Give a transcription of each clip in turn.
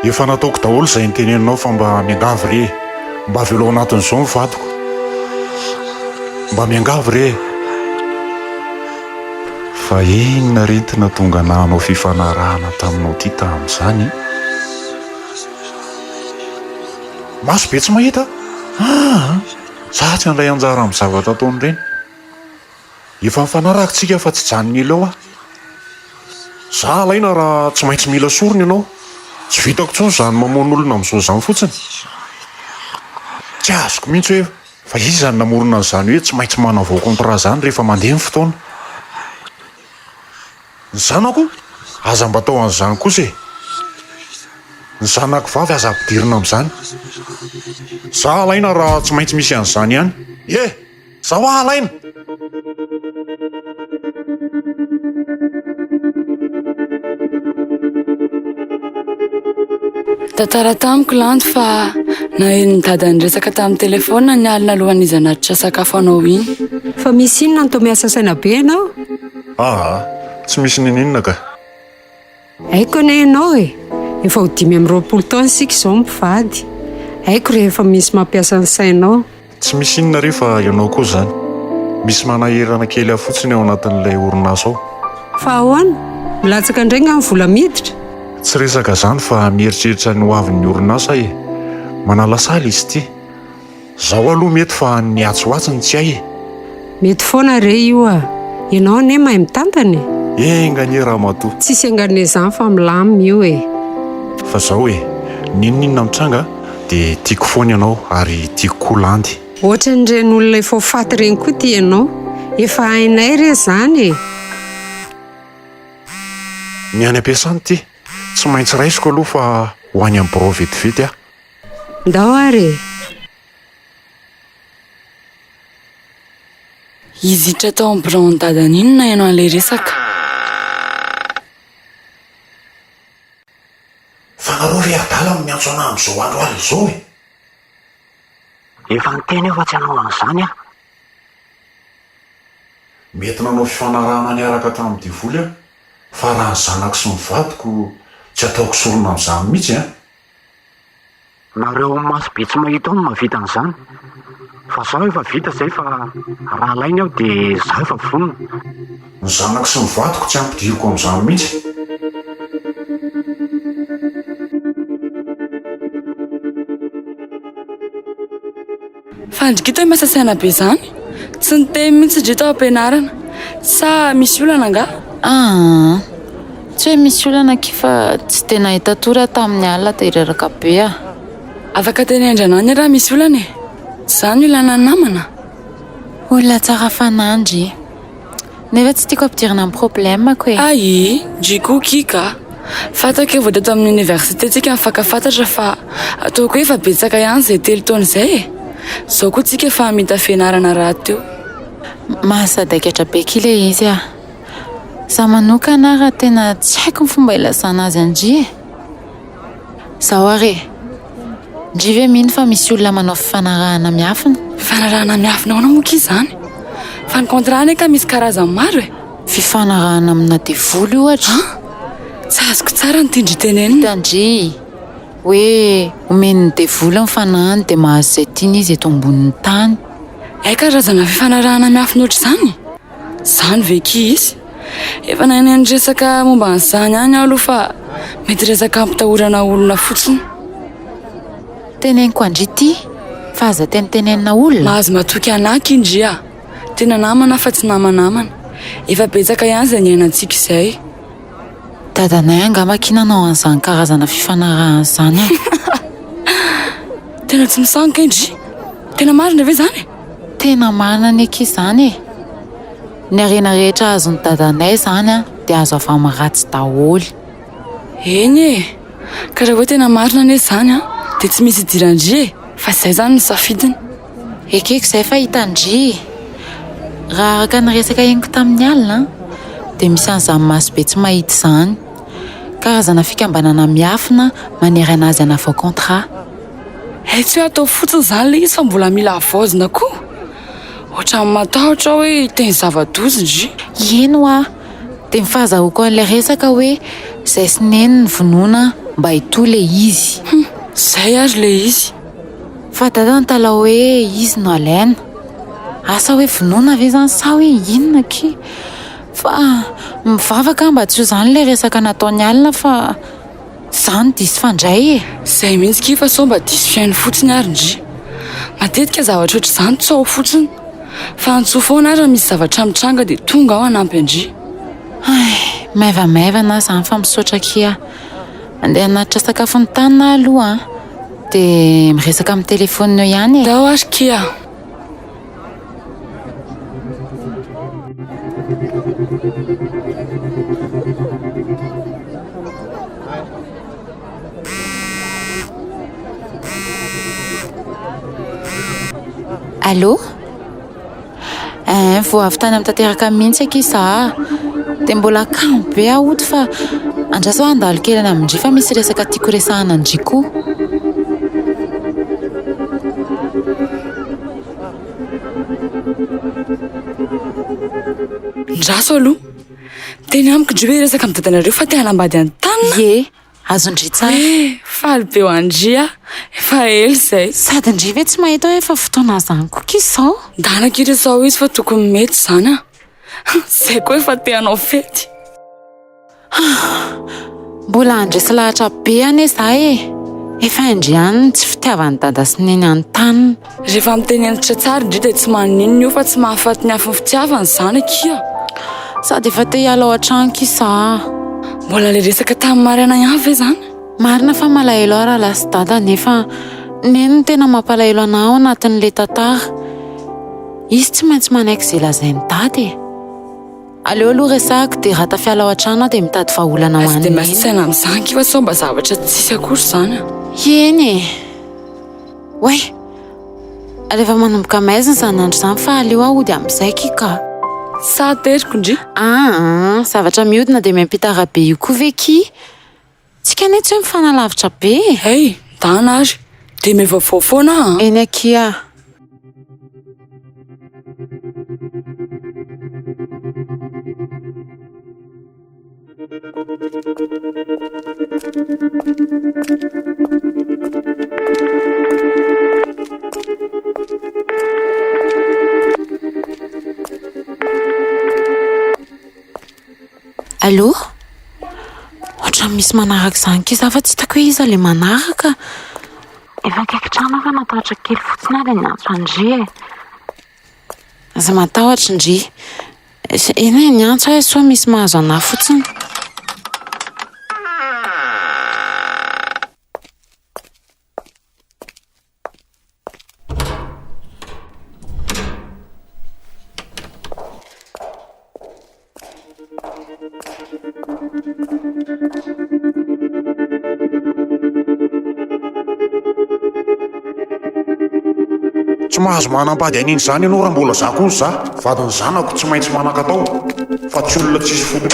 efa nataoko daholo izay niteneninao fa mba miangavy re, mba velao anatin'izao mivadiko, mba miangavy re. Fa inona rentina tonga nanao fifanarahana taminao ty tamin'izany? Maso be tsy mahita? Zatsy an'ilay anjara amin'ny zavatra ataony ireny. Efa mifanarakintsika fa tsy janony elo eo aho. Za alaina raha tsy maintsy mila sorony ianao. Tsy vitako intsony izany mamono olona amin'izao izany fotsiny. Tsy azoko mihitsy hoe fa izy izany namorona an'izany hoe tsy maintsy manavao contrat izany rehefa mandeha ny fotoana. Ny zanako aza mba tao an'izany kosa e. Ny zanako vavy aza ampidirina amin'izany. Za alaina raha tsy maintsy misy an'izany ihany. Za ho alaina. Tantara tamiko Landy fa nahen'ny dadany resaka tamin'ny telefona ny alina alohan'izy hanatitra sakafo anao iny. Fa misy inona no miasa saina be ianao? Tsy misy ninona ka. Haiko ne ianao e. Efa ho 5 taona sika izao mivady. Haiko rehefa misy mampiasa ny sainao. Tsy misy inona rehefa ianao koa izany. Misy manahirana kely fotsiny ao anatin'ilay orinasa ao. Fa ahoana? Milatsaka indray nga ny vola miditra? Tsy resaka izany fa mieritreritra ny hoavin'ny orinasa e. Manalasala izy ity. Zaho aloha mety fa niatsoatsiny tsy hay e. Mety foana re io a. Ianao ane mahay mitantany? Enganie raha matoa. Tsisy angane izany fa milamina io e. Fa zaho e, ninona mitranga dia tiako foana ianao ary tiako koa Landy. Ohatran'ireny olona efa faty ireny koa ty ianao. Efa hainay re izany e. Ny any am-piasany ty. Tsy maintsy raisiko aloha fa ho any amin'ny birao vetivety aho. Ndao ary. Izy hitra tao amin'ny birao ny dadany iny na ianao an'ilay resaka. Fa nareo ve adala miantso anahy amin'izao andro alina izao e? Efa niteny eo fa tsy hanao an'izany aho. Mety nanao fifanarahana niaraka tamin'ny divoly aho. Fa raha ny zanako sy ny vadiko tsy ataoko sorona amin'izany mihitsy a. Nareo maso be tsy mahita ao no mahavita an'izany. Fa zaho efa vita izay fa raha alaina aho dia zaho efa vonona. Ny zanako sy ny vadiko tsy ampidiriko amin'izany mihitsy. Fandrikita miasa saina be izany. Tsy niteny mihitsy dry tao am-pianarana. Sa misy olana nga? Tsy hoe misy olana kifa tsy tena hita tory tamin'ny alina tereraka be a. Afaka tenendranany raha misy olana e. Izany olana ny namana. Olona tsara fanandry. Nefa tsy tiako ampidirina amin'ny problème ko e. Ai, driko kika. Fatako vao teto amin'ny université tsika mifakafantatra fa ataoko efa betsaka ihany izay 3 taona izay e. Zao koa tsika efa mita fianarana raha teo. Mahasadaikatra be kile izy a. Za manokana raha tena tsy haiko ny fomba ilasana azy andry e. Zaho are. Ndry ve mino fa misy olona manao fifanarahana miafina? Fifanarahana miafina ao moa izany. Fa ny contrat ka misy karazany maro e. Fifanarahana amina devoly ohatra. Tsy azoko tsara ny tindry tenenina. Tandry. Hoe omeny ny devoly ny fanahany dia mahazo izay tiany izy eto ambonin'ny tany. Karazana fifanarahana miafina ohatr' izany. Izany ve ki izy? Efa nahay resaka momba an'izany ihany aho aloha fa mety resaka ampitahorana olona fotsiny. Teneniko andry ity fa aza tenenina olona. Mahazo matoky anaky indry a. Tena namana fa tsy namanamana. Efa betsaka ihany izay niainantsika izay. Dadanay angamba kinanao an'izany karazana fifanarahana izany a. Tena tsy misanka indry. Tena marina ve izany? Tena marina neky izany e. Ny arena rehetra azon'ny dadanay izany a dia azo avy amin'ny ratsy daholo. Eny e. Ka raha hoe tena marina ane izany a dia tsy misy idirandry e. Fa izay izany ny safidiny. Ekeko izay fa hitandry. Raha araka ny resaka henoko tamin'ny alina dia misy an'izany maso be tsy mahita izany. Karazana fikambanana miafina manery anazy hanavao contrat. Tsy hoe atao fotsiny izany ilay izy fa mbola mila havaozina koa. Ohatran'ny matahotra hoe teny zava-doza indry. Ino a? Dia mifahazahoko an'ilay resaka hoe izay sy neny ny vonoana mba hitohy le izy. Zay ary le izy. Fa dada nytala hoe izy no alaina. Asa hoe vonoina ve zany sa hoe inona ki? Fa mivavaka mba tsy ho zany le resaka nataony alina fa zany diso fandray e. Zay mihitsy ki fa sao mba diso fiainy fotsiny ary ndry. Matetika zavatra ohatr'izany tsy ao fotsiny. Fa antsoa foana ary misy zavatra mitranga dia tonga ao hanampy andry. Maivamaivana zany fa misaotra kia. Andeha hanatitra sakafo ny tanina aloha dia miresaka amin'ny telefonina ihany e. Dao ary kia. Allô? Vao avy tany amin'ny tanteraka mihitsy akisa. Dia mbola kamo be aoto fa andraso andalo kely any amin'indry fa misy resaka tiako resahana andry koa. Ndraso aloha. Teny amiko ndry hoe resaka amin'ny dadanareo fa te hanambady any tanina. Ye, azo ndry tsara. Faly be ho andria. Efa ela izay. Sady ndry ve tsy mahita hoe efa fotoana zany koa kisao? Danak'ireo sao izy fa tokony mety zany a. Zay koa efa te hanao fety. Mbola andresy lahatra be ane za e. Efa andriany tsy fitiavany dada sy neny an-tanina. Rehefa miteny endritra tsara indry dia tsy maninona io fa tsy mahafaty ny hafa fitiavany zany akia. Sady efa te hiala ao an-trano kisa. Mbola le resaka tamin'ny Mariana ihany ve zany? Marina fa malahelo aho raha lasy dada nefa neny no tena mampalahelo anahy ao anatin'le tantara. Izy tsy maintsy manaiky izay lazainy dady e. Aleo aloha resahako dia raha tafiala ao an-trano dia mitady vahaolana ho Azy dia an'ny masaina amin'izany kifa sao mba zavatra tsisy akory zany a. Eny e. Oe, rehefa manomboka maizina izany andro izany fa aleo aho dia amin'izay kika. Sa teriko ndry? Zavatra mihodina dia miampita rabe io koa ve ki? Tsika ane tsy hoe mifanalavitra be. Hey, dana ary. Dia mivaovao foana. Eny akia. Allô? Ohatra misy manaraka izany kisa fa tsy hitako hoe iza le manaraka. Efa akaiky trano fa natahotra kely fotsiny ary ny antso andry e. Aza matahotra ndry. Eny e ny antso hoe soa misy mahazo anahy fotsiny. Tsy mahazo manambady an'iny zany ianao raha mbola za koa za. Vadiny zanako tsy maintsy manan-katao fa tsy olona tsisy fotony.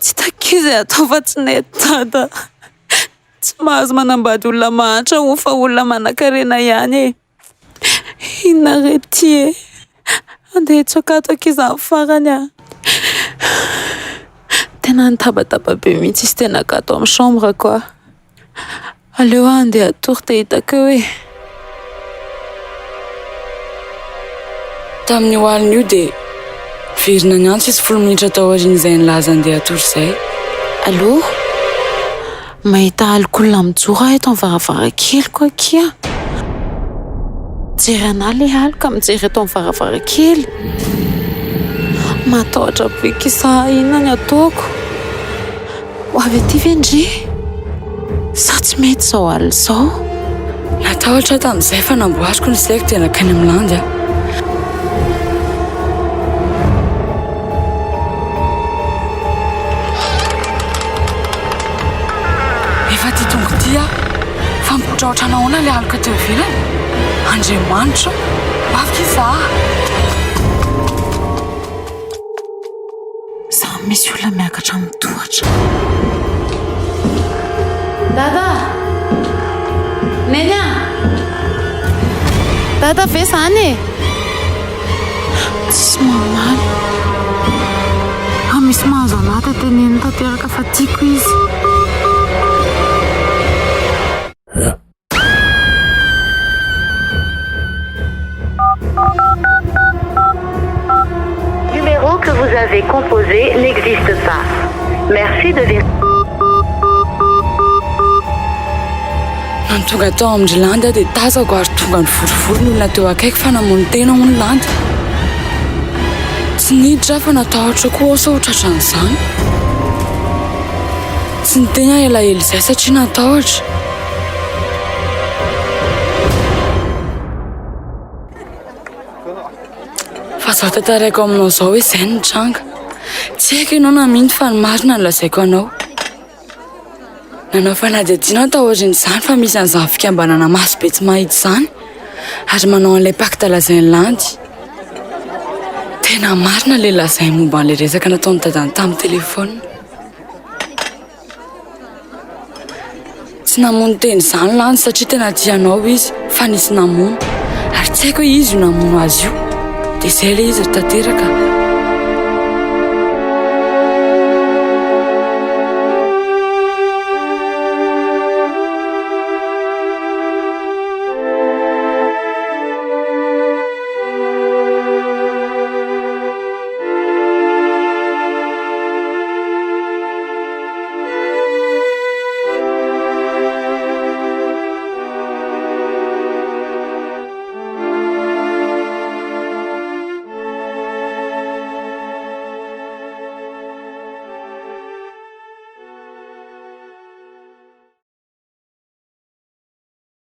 Tsy takio izay atao fa tsy nety dada. Tsy mahazo manambady olona mahatra ho fa olona manan-karena ihany e. Inona rety e. Andeha tsokato akizany farany a. Tena nitabataba be mihitsy izy tena kato amin'ny chambre koa. Aleo andeha atory te hitako hoe. Tamin'ny hoalina io dia verina ny antso izy 10 minitra tao aoriana izay nilaza andeha atory izay. Allô? Mahita alikola mijoro aho eto amin'ny varavarankely kia. Mijery anahy le alika mijery eto amin'ny varavarankely. Matahotra be kisa inona ny ataoko. Ho avy aty ve ndry? Sa tsy mety izao alina izao? Natahotra tamin'izay fa namboariko ny saiko dia nakany amin'ny Landy a. Efa ty tonga ty a. Fa mipotra ahoana le alika teo ivelany. Andriamanitra, mafika izaho. Samy misy olona miakatra amin'ny tohatra. Dada! Neny a! Data ve izany e? Tsisy mamaly. Misy mahazo anaty tenen'ny tanteraka fa tiako izy. Numéro que vous avez composé n'existe pas. Merci de vérifier. Nantonga tao amin'ry Landy dia tazako ary tonga ny vorovorony olona teo akaiky fa namon'i tena hono Landy. Tsy niditra fa natahotra koa asa ho tratran'izany. Tsy ny tena elaela izay satria natahotra. Fa zao tantaraiko aminao izao hoe izay ny nitranga. Tsy haiko ianao naminty fa ny marina no lazaiko anao. Nanao fanadihadiana tao aorian'izany fa misy an'izany fikambanana maso be tsy mahita izany ary manao an'ilay pacte lazain'ny Landy. Tena marina ilay lazainy momba an'ilay resaka nataony dadany tamin'ny telefona. Tsy namono teny izany Landy satria tena tianao izy fa nisy namono ary tsy haiko hoe izy io namono azy io. Dia izay ilay izy ry tanteraka.